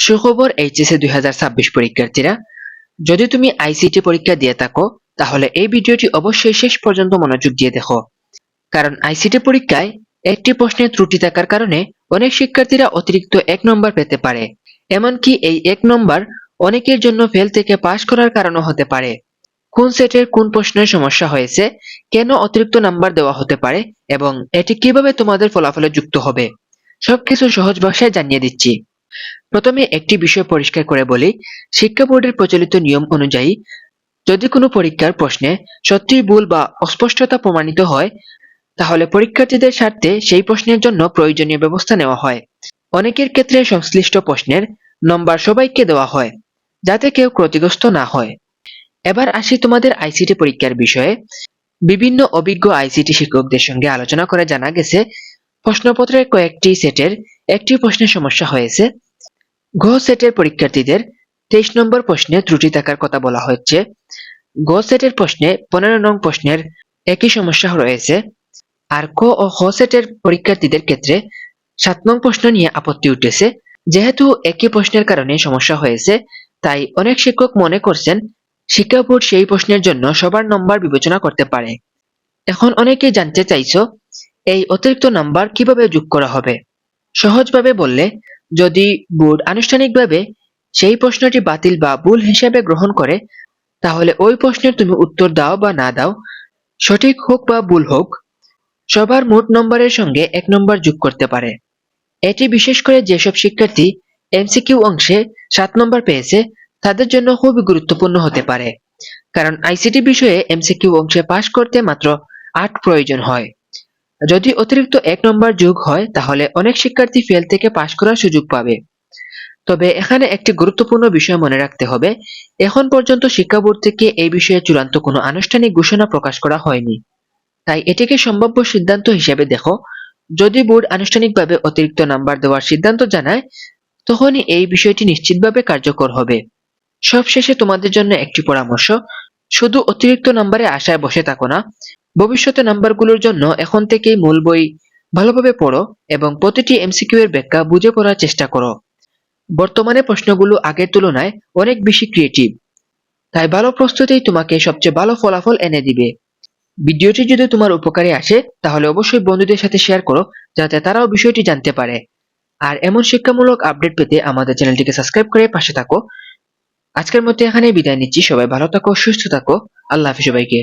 সুখবর এইচএসসি 2026 পরীক্ষার্থীরা, যদি তুমি আইসিটি পরীক্ষা দিয়ে থাকো তাহলে এই ভিডিওটি অবশ্যই শেষ পর্যন্ত মনোযোগ দিয়ে দেখো। কারণ আইসিটি পরীক্ষায় একটি প্রশ্নে ত্রুটি থাকার কারণে অনেক শিক্ষার্থীরা অতিরিক্ত 1 নম্বর পেতে পারে। এমনকি এই 1 নম্বর অনেকের জন্য ফেল থেকে পাশ করার কারণও হতে পারে। কোন সেটের কোন প্রশ্নের সমস্যা হয়েছে, কেন অতিরিক্ত নাম্বার দেওয়া হতে পারে এবং এটি কিভাবে তোমাদের ফলাফলে যুক্ত হবে, সবকিছু সহজ ভাষায় জানিয়ে দিচ্ছি। প্রথমে একটি বিষয় পরিষ্কার করে বলি, শিক্ষা বোর্ডের প্রচলিত নিয়ম অনুযায়ী যদি কোনো পরীক্ষার প্রশ্নে সত্যিই ভুল বা অস্পষ্টতা প্রমাণিত হয় তাহলে পরীক্ষার্থীদের স্বার্থে সেই প্রশ্নের জন্য প্রয়োজনীয় ব্যবস্থা নেওয়া হয়। অনেকের ক্ষেত্রে সংশ্লিষ্ট প্রশ্নের নম্বর সবাইকে দেওয়া হয় যাতে কেউ ক্ষতিগ্রস্ত না হয়। এবার আসি তোমাদের আইসিটি পরীক্ষার বিষয়ে। বিভিন্ন অভিজ্ঞ আইসিটি শিক্ষকদের সঙ্গে আলোচনা করে জানা গেছে প্রশ্নপত্রের কয়েকটি সেটের একটি প্রশ্নের সমস্যা হয়েছে। ঘ সেটের পরীক্ষার্থীদের 23 নম্বর প্রশ্নে ত্রুটি থাকার কথা বলা হচ্ছে। গ সেটের প্রশ্নে 15 নং প্রশ্নের একই সমস্যা রয়েছে। আর ক ও খ সেটের পরীক্ষার্থীদের ক্ষেত্রে 7 নং প্রশ্ন নিয়ে আপত্তি উঠেছে। যেহেতু একই প্রশ্নের কারণে সমস্যা হয়েছে, তাই অনেক শিক্ষক মনে করছেন শিক্ষা বোর্ড সেই প্রশ্নের জন্য সবার নম্বর বিবেচনা করতে পারে। এখন অনেকেই জানতে চাইছো এই অতিরিক্ত নাম্বার কিভাবে যোগ করা হবে। সহজভাবে বললে, যদি বোর্ড আনুষ্ঠানিকভাবে সেই প্রশ্নটি বাতিল বা ভুল হিসেবে গ্রহণ করে তাহলে ওই প্রশ্নের তুমি উত্তর দাও বা না দাও, সঠিক হোক বা ভুল হোক, সবার মোট নম্বরের সঙ্গে 1 নম্বর যোগ করতে পারে। এটি বিশেষ করে যেসব শিক্ষার্থী এমসিকিউ অংশে 7 নম্বর পেয়েছে তাদের জন্য খুবই গুরুত্বপূর্ণ হতে পারে। কারণ আইসিটি বিষয়ে এমসিকিউ অংশে পাশ করতে মাত্র 8 প্রয়োজন হয়। যদি অতিরিক্ত 1 নম্বর যোগ হয় তাহলে অনেক শিক্ষার্থী ফেল থেকে পাশ করার সুযোগ পাবে। তবে এখানে একটি গুরুত্বপূর্ণ বিষয় মনে রাখতে হবে, এখন পর্যন্ত শিক্ষা বোর্ড থেকে এই বিষয়ে চূড়ান্ত কোনো আনুষ্ঠানিক ঘোষণা প্রকাশ করা হয়নি। তাই এটিকে সম্ভাব্য সিদ্ধান্ত হিসেবে দেখো। যদি বোর্ড আনুষ্ঠানিকভাবে অতিরিক্ত নাম্বার দেওয়ার সিদ্ধান্ত জানায় তখনই এই বিষয়টি নিশ্চিতভাবে কার্যকর হবে। সবশেষে তোমাদের জন্য একটি পরামর্শ, শুধু অতিরিক্ত নাম্বারে আশায় বসে থাকো না। ভবিষ্যতে নাম্বারগুলোর জন্য এখন থেকেই মূল বই ভালোভাবে পড়ো এবং প্রতিটি এমসিকিউ এর ব্যাখ্যা বুঝে পড়ার চেষ্টা করো। বর্তমানে প্রশ্নগুলো আগের তুলনায় অনেক বেশি ক্রিয়েটিভ, তাই ভালো প্রস্তুতিই তোমাকে সবচেয়ে ভালো ফলাফল এনে দিবে। ভিডিওটি যদি তোমার উপকারে আসে তাহলে অবশ্যই বন্ধুদের সাথে শেয়ার করো যাতে তারাও বিষয়টি জানতে পারে। আর এমন শিক্ষামূলক আপডেট পেতে আমাদের চ্যানেলটিকে সাবস্ক্রাইব করে পাশে থাকো। আজকের মতো এখানেই বিদায় নিচ্ছি। সবাই ভালো থাকো, সুস্থ থাকো। আল্লাহ হাফেজ সবাইকে।